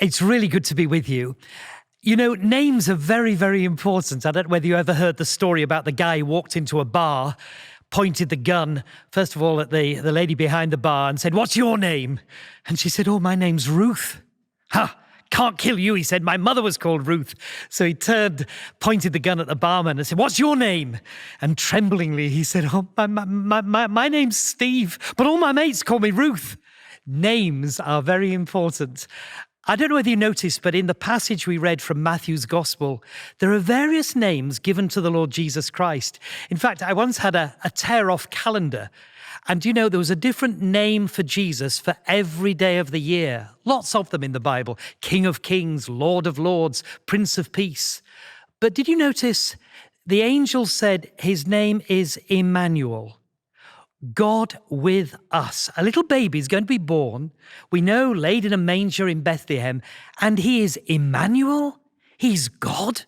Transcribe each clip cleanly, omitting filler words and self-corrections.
It's really good to be with you. You know, names are very, very important. I don't know whether you ever heard the story about the guy who walked into a bar, pointed the gun, first of all, at the lady behind the bar and said, "What's your name?" And she said, "Oh, my name's Ruth." "Ha! Can't kill you," he said. "My mother was called Ruth." So he turned, pointed the gun at the barman and said, "What's your name?" And tremblingly, he said, "Oh, my name's Steve, but all my mates call me Ruth." Names are very important. I don't know whether you noticed, but in the passage we read from Matthew's Gospel, there are various names given to the Lord Jesus Christ. In fact, I once had a tear-off calendar, and you know, there was a different name for Jesus for every day of the year. Lots of them in the Bible. King of Kings, Lord of Lords, Prince of Peace. But did you notice the angel said his name is Emmanuel? God with us. A little baby is going to be born, we know, laid in a manger in Bethlehem, and he is Emmanuel? He's God?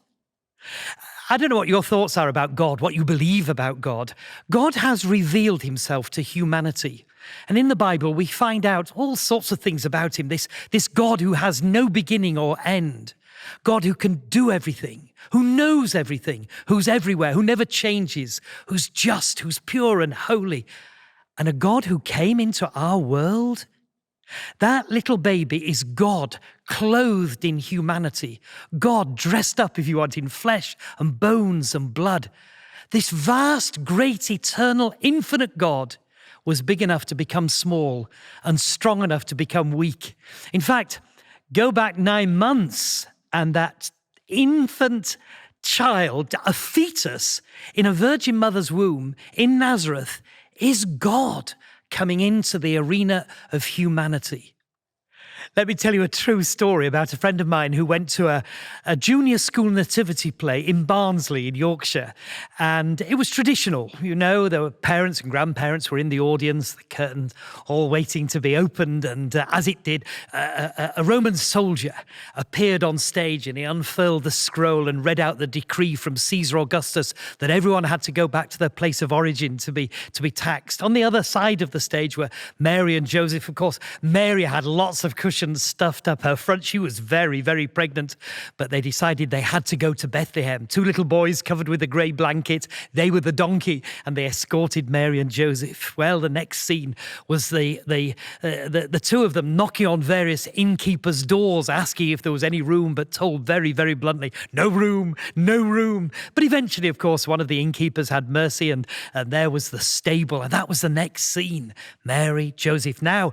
I don't know what your thoughts are about God, what you believe about God. God has revealed himself to humanity. And in the Bible, we find out all sorts of things about him, this God who has no beginning or end. God who can do everything, who knows everything, who's everywhere, who never changes, who's just, who's pure and holy, and a God who came into our world. That little baby is God clothed in humanity, God dressed up, if you want, in flesh and bones and blood. This vast, great, eternal, infinite God was big enough to become small and strong enough to become weak. In fact, go back 9 months and that infant child, a fetus in a virgin mother's womb in Nazareth, is God coming into the arena of humanity. Let me tell you a true story about a friend of mine who went to a junior school nativity play in Barnsley in Yorkshire. And it was traditional. You know, there were parents and grandparents were in the audience, the curtains all waiting to be opened. And as it did, a Roman soldier appeared on stage and he unfurled the scroll and read out the decree from Caesar Augustus that everyone had to go back to their place of origin to be taxed. On the other side of the stage were Mary and Joseph. Of course, Mary had lots of cushions stuffed up her front. She was very, very pregnant, but they decided they had to go to Bethlehem. 2 little boys covered with a grey blanket. They were the donkey, and they escorted Mary and Joseph. Well, the next scene was the 2 of them knocking on various innkeepers' doors, asking if there was any room, but told very, very bluntly, "No room, no room." But eventually, of course, one of the innkeepers had mercy, and there was the stable, and that was the next scene. Mary, Joseph, now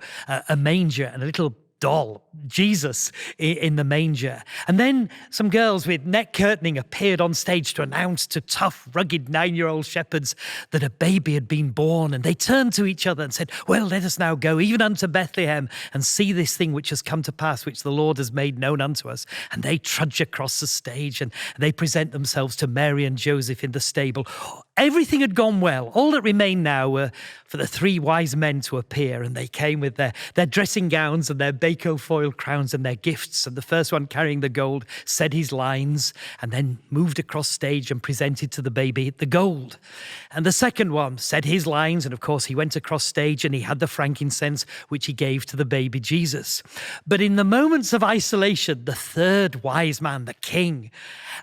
a manger and a little doll, Jesus, in the manger. And then some girls with neck curtaining appeared on stage to announce to tough, rugged 9-year-old shepherds that a baby had been born. And they turned to each other and said, "Well, let us now go even unto Bethlehem and see this thing which has come to pass, which the Lord has made known unto us." And they trudge across the stage and they present themselves to Mary and Joseph in the stable. Everything had gone well. All that remained now were for the 3 wise men to appear, and they came with their dressing gowns and their Baco foil crowns and their gifts. And the first one, carrying the gold, said his lines and then moved across stage and presented to the baby the gold. And the second one said his lines, and of course he went across stage and he had the frankincense, which he gave to the baby Jesus. But in the moments of isolation, the third wise man, the king,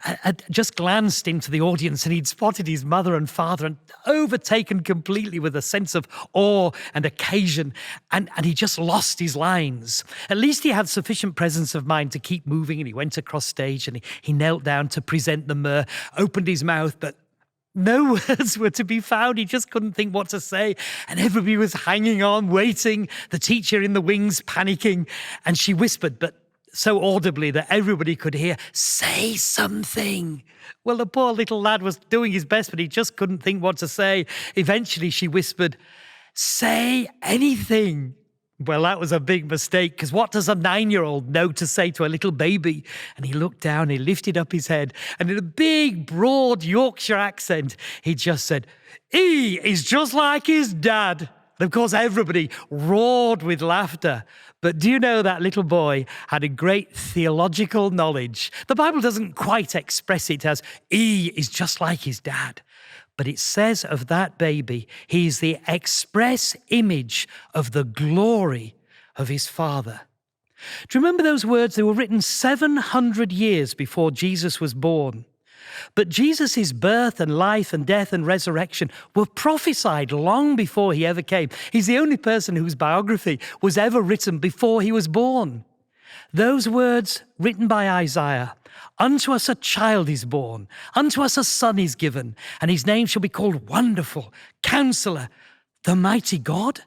had just glanced into the audience and he'd spotted his mother and father and overtaken completely with a sense of awe and occasion, and he just lost his lines. At least he had sufficient presence of mind to keep moving, and he went across stage and he knelt down to present the myrrh, opened his mouth, but no words were to be found. He just couldn't think what to say. And everybody was hanging on, waiting, the teacher in the wings panicking, and she whispered, but so audibly that everybody could hear, "Say something." Well, the poor little lad was doing his best, but he just couldn't think what to say. Eventually she whispered, "Say anything." Well, that was a big mistake, because what does a 9-year-old know to say to a little baby? And he looked down, he lifted up his head, and in a big, broad Yorkshire accent, he just said, "He is just like his dad." And of course, everybody roared with laughter. But do you know that little boy had a great theological knowledge? The Bible doesn't quite express it as, "He is just like his dad." But it says of that baby, he is the express image of the glory of his Father. Do you remember those words? They were written 700 years before Jesus was born. But Jesus' birth and life and death and resurrection were prophesied long before he ever came. He's the only person whose biography was ever written before he was born. Those words written by Isaiah, "Unto us a child is born, unto us a son is given, and his name shall be called Wonderful, Counselor, the Mighty God,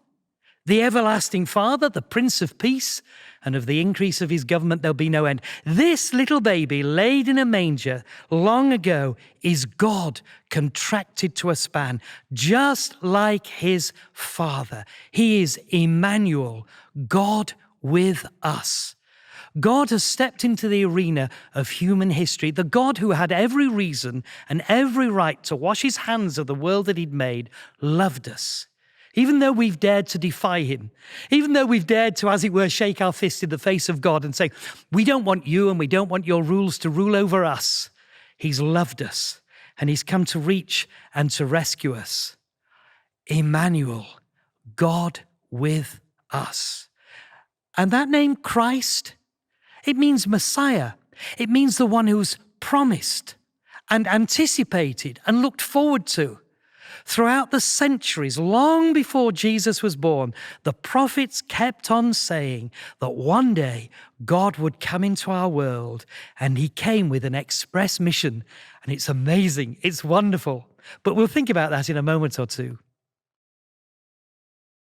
the Everlasting Father, the Prince of Peace, and of the increase of his government there'll be no end." This little baby laid in a manger long ago is God contracted to a span, just like his Father. He is Emmanuel, God with us. God has stepped into the arena of human history. The God who had every reason and every right to wash his hands of the world that he'd made loved us. Even though we've dared to defy him, even though we've dared to, as it were, shake our fist in the face of God and say, we don't want you and we don't want your rules to rule over us, he's loved us and he's come to reach and to rescue us. Emmanuel, God with us. And that name, Christ, it means Messiah. It means the one who's promised and anticipated and looked forward to. Throughout the centuries, long before Jesus was born, the prophets kept on saying that one day God would come into our world, and he came with an express mission. And it's amazing. It's wonderful. But we'll think about that in a moment or two.